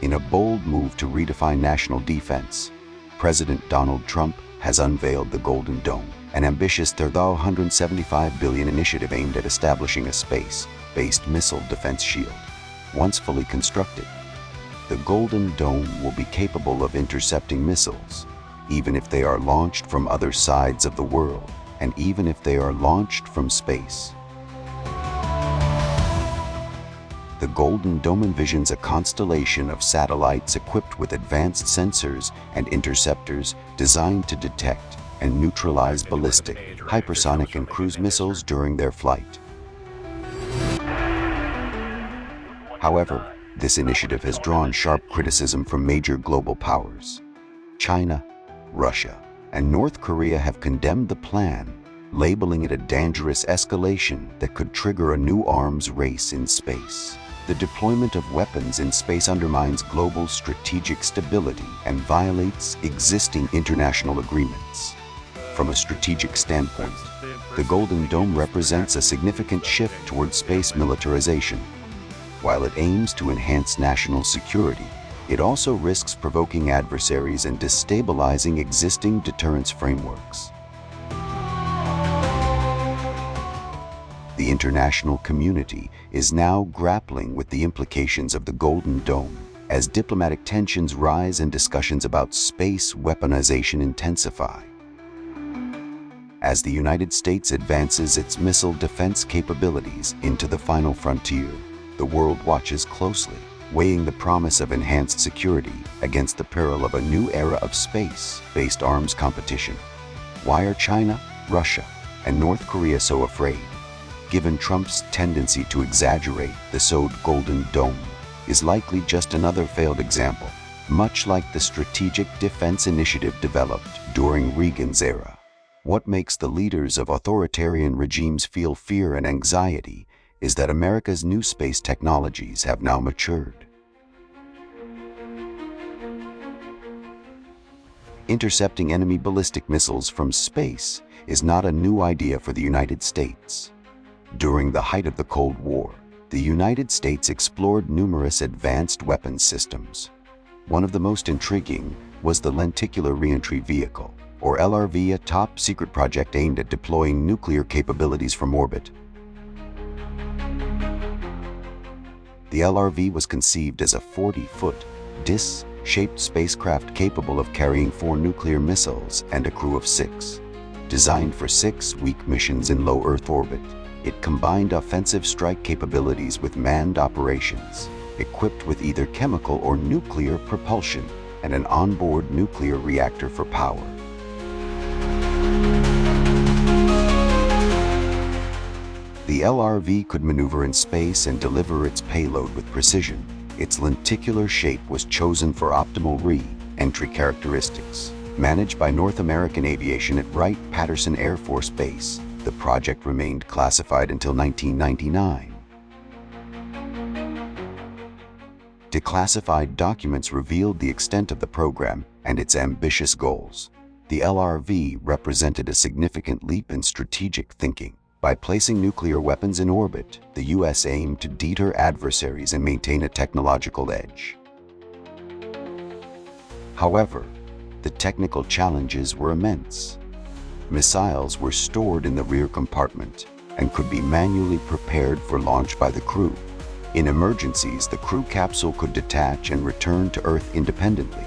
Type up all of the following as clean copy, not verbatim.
In a bold move to redefine national defense, President Donald Trump has unveiled the Golden Dome, an ambitious $175 billion initiative aimed at establishing a space-based missile defense shield. Once fully constructed, the Golden Dome will be capable of intercepting missiles, even if they are launched from other sides of the world, and even if they are launched from space. The Golden Dome envisions a constellation of satellites equipped with advanced sensors and interceptors designed to detect and neutralize ballistic, hypersonic, and cruise missiles during their flight. However, this initiative has drawn sharp criticism from major global powers. China, Russia, and North Korea have condemned the plan, labeling it a dangerous escalation that could trigger a new arms race in space. The deployment of weapons in space undermines global strategic stability and violates existing international agreements. From a strategic standpoint, the Golden Dome represents a significant shift towards space militarization. While it aims to enhance national security, it also risks provoking adversaries and destabilizing existing deterrence frameworks. The international community is now grappling with the implications of the Golden Dome as diplomatic tensions rise and discussions about space weaponization intensify. As the United States advances its missile defense capabilities into the final frontier, the world watches closely, weighing the promise of enhanced security against the peril of a new era of space-based arms competition. Why are China, Russia, and North Korea so afraid? Given Trump's tendency to exaggerate, the so-called Golden Dome is likely just another failed example, much like the Strategic Defense Initiative developed during Reagan's era. What makes the leaders of authoritarian regimes feel fear and anxiety is that America's new space technologies have now matured. Intercepting enemy ballistic missiles from space is not a new idea for the United States. During the height of the Cold War, the United States explored numerous advanced weapons systems. One of the most intriguing was the Lenticular Reentry Vehicle, or LRV, a top-secret project aimed at deploying nuclear capabilities from orbit. The LRV was conceived as a 40-foot, disc-shaped spacecraft capable of carrying 4 nuclear missiles and a crew of 6. Designed for 6-week missions in low Earth orbit, it combined offensive strike capabilities with manned operations, equipped with either chemical or nuclear propulsion and an onboard nuclear reactor for power. The LRV could maneuver in space and deliver its payload with precision. Its lenticular shape was chosen for optimal re-entry characteristics. Managed by North American Aviation at Wright-Patterson Air Force Base, the project remained classified until 1999. Declassified documents revealed the extent of the program and its ambitious goals. The LRV represented a significant leap in strategic thinking. By placing nuclear weapons in orbit, the U.S. aimed to deter adversaries and maintain a technological edge. However, the technical challenges were immense. Missiles were stored in the rear compartment and could be manually prepared for launch by the crew. In emergencies, the crew capsule could detach and return to Earth independently.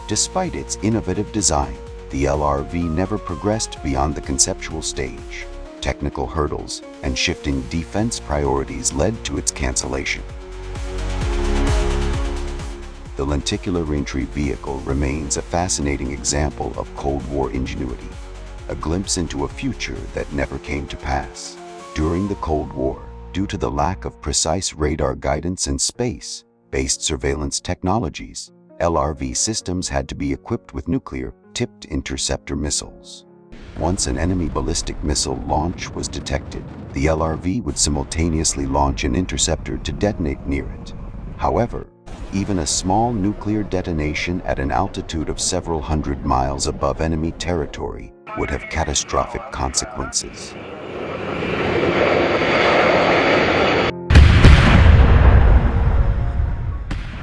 Despite its innovative design, the LRV never progressed beyond the conceptual stage. Technical hurdles and shifting defense priorities led to its cancellation. The Lenticular Reentry Vehicle remains a fascinating example of Cold War ingenuity, a glimpse into a future that never came to pass. During the Cold War, due to the lack of precise radar guidance and space-based surveillance technologies, LRV systems had to be equipped with nuclear-tipped interceptor missiles. Once an enemy ballistic missile launch was detected, the LRV would simultaneously launch an interceptor to detonate near it. However, even a small nuclear detonation at an altitude of several hundred miles above enemy territory would have catastrophic consequences.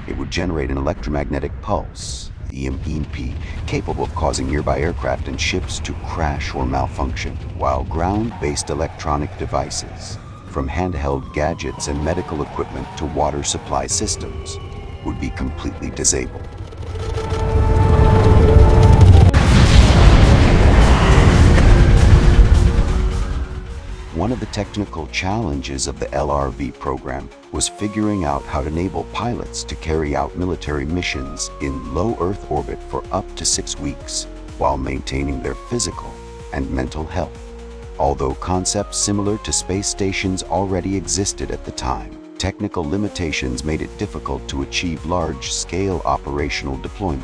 It would would generate an electromagnetic pulse, EMP, capable of causing nearby aircraft and ships to crash or malfunction, while ground-based electronic devices, from handheld gadgets and medical equipment to water supply systems, would be completely disabled. One of the technical challenges of the LRV program was figuring out how to enable pilots to carry out military missions in low Earth orbit for up to 6 weeks while maintaining their physical and mental health. Although concepts similar to space stations already existed at the time, technical limitations made it difficult to achieve large-scale operational deployment.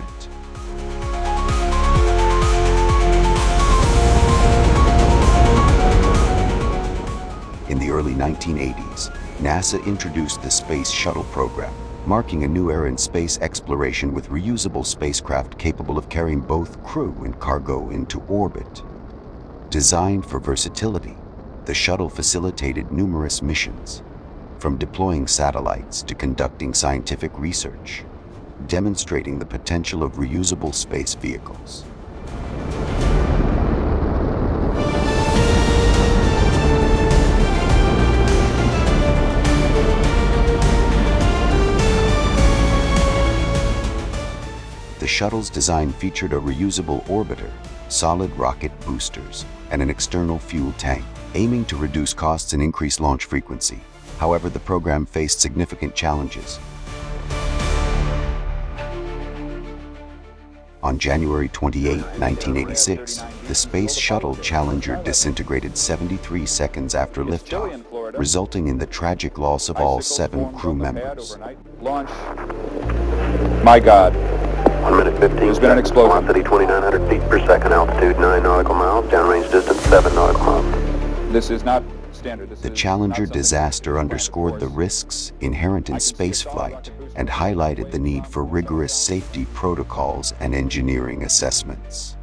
In the early 1980s, NASA introduced the Space Shuttle program, marking a new era in space exploration with reusable spacecraft capable of carrying both crew and cargo into orbit. Designed for versatility, the shuttle facilitated numerous missions, from deploying satellites to conducting scientific research, demonstrating the potential of reusable space vehicles. The shuttle's design featured a reusable orbiter, solid rocket boosters, and an external fuel tank, aiming to reduce costs and increase launch frequency. However, the program faced significant challenges. On January 28, 1986, the Space Shuttle Challenger disintegrated 73 seconds after liftoff, resulting in the tragic loss of all 7 crew members. Launch. My God. 1 minute 15. There's been an explosion. Velocity 2,900 feet per second, altitude 9 nautical miles, downrange distance 7 nautical miles. This is not standard. The Challenger disaster underscored the risks inherent in spaceflight and highlighted the need for rigorous safety protocols and engineering assessments.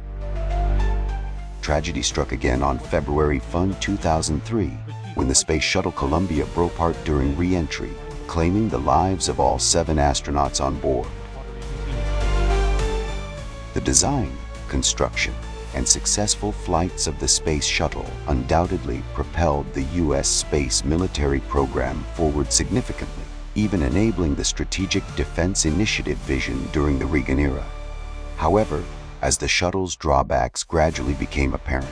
Tragedy struck again on February 1, 2003, when the Space Shuttle Columbia broke apart during re-entry, claiming the lives of all 7 astronauts on board. The design, construction, and successful flights of the Space Shuttle undoubtedly propelled the U.S. space military program forward significantly, even enabling the Strategic Defense Initiative vision during the Reagan era. However, as the shuttle's drawbacks gradually became apparent,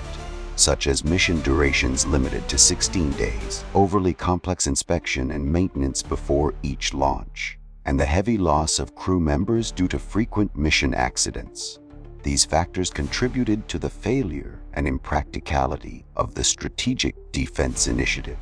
such as mission durations limited to 16 days, overly complex inspection and maintenance before each launch, and the heavy loss of crew members due to frequent mission accidents. These factors contributed to the failure and impracticality of the Strategic Defense Initiative.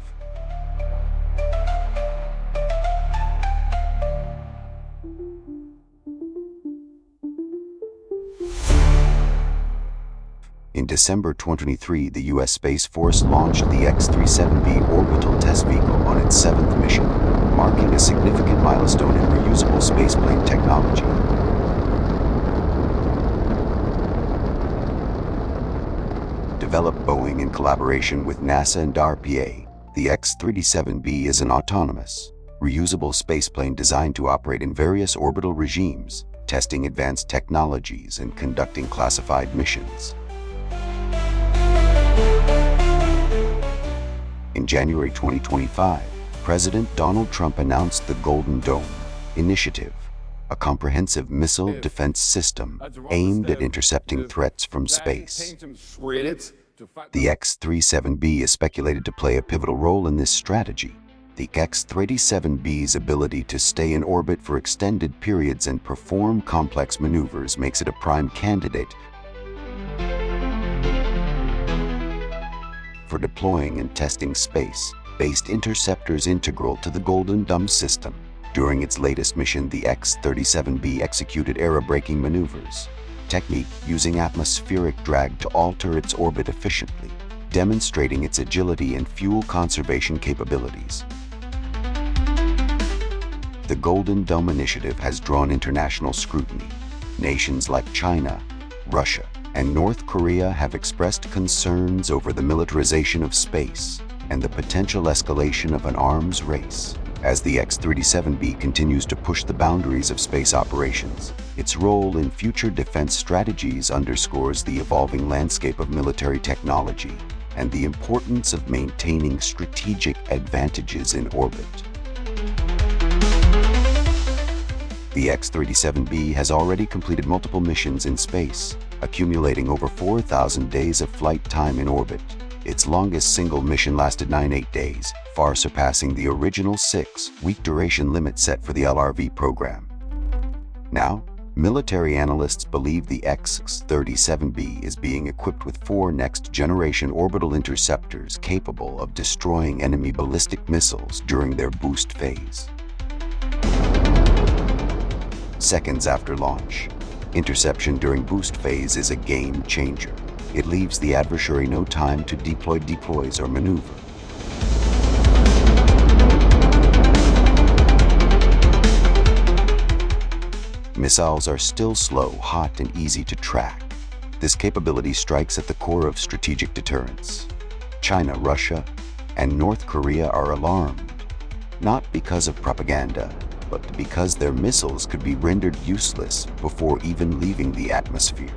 In December 2023, the U.S. Space Force launched the X-37B orbital test vehicle on its 7th mission, marking a significant milestone in reusable spaceplane technology. Developed Boeing in collaboration with NASA and RPA, the X-37B is an autonomous, reusable spaceplane designed to operate in various orbital regimes, testing advanced technologies and conducting classified missions. In January 2025, President Donald Trump announced the GoldenDome initiative, a comprehensive missile defense system aimed at intercepting threats from space. The X-37B is speculated to play a pivotal role in this strategy. The X-37B's ability to stay in orbit for extended periods and perform complex maneuvers makes it a prime candidate for deploying and testing space-based interceptors integral to the GoldenDome system. During its latest mission, the X-37B executed era-breaking maneuvers, technique using atmospheric drag to alter its orbit efficiently, demonstrating its agility and fuel conservation capabilities. The GoldenDome initiative has drawn international scrutiny. Nations like China, Russia, and North Korea have expressed concerns over the militarization of space and the potential escalation of an arms race. As the X-37B continues to push the boundaries of space operations, its role in future defense strategies underscores the evolving landscape of military technology and the importance of maintaining strategic advantages in orbit. The X-37B has already completed multiple missions in space, accumulating over 4,000 days of flight time in orbit. Its longest single mission lasted 98 days, far surpassing the original 6-week duration limit set for the LRV program. Now, military analysts believe the X-37B is being equipped with 4 next-generation orbital interceptors capable of destroying enemy ballistic missiles during their boost phase. Seconds after launch, interception during boost phase is a game changer. It leaves the adversary no time to deploy deploys or maneuver. Missiles are still slow, hot, and easy to track. This capability strikes at the core of strategic deterrence. China, Russia, and North Korea are alarmed, not because of propaganda, but because their missiles could be rendered useless before even leaving the atmosphere.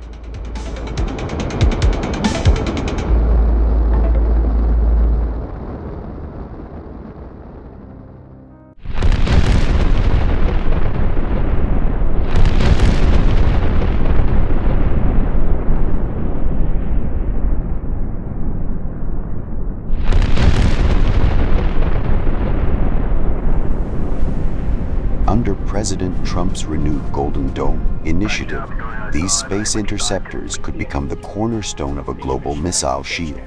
Under President Trump's renewed GoldenDome initiative, these space interceptors could become the cornerstone of a global missile shield.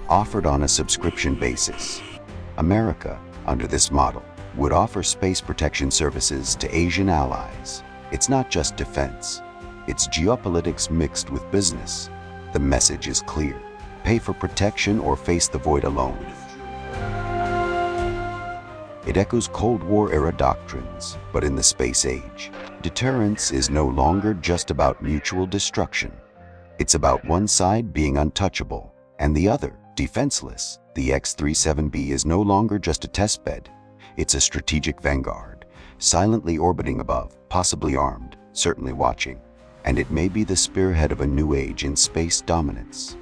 Offered on a subscription basis, America, under this model, would offer space protection services to Asian allies. It's not just defense, it's geopolitics mixed with business. The message is clear: pay for protection or face the void alone. It echoes Cold War-era doctrines, but in the space age, deterrence is no longer just about mutual destruction. It's about one side being untouchable and the other defenseless. The X-37B is no longer just a testbed. It's a strategic vanguard, silently orbiting above, possibly armed, certainly watching, and it may be the spearhead of a new age in space dominance.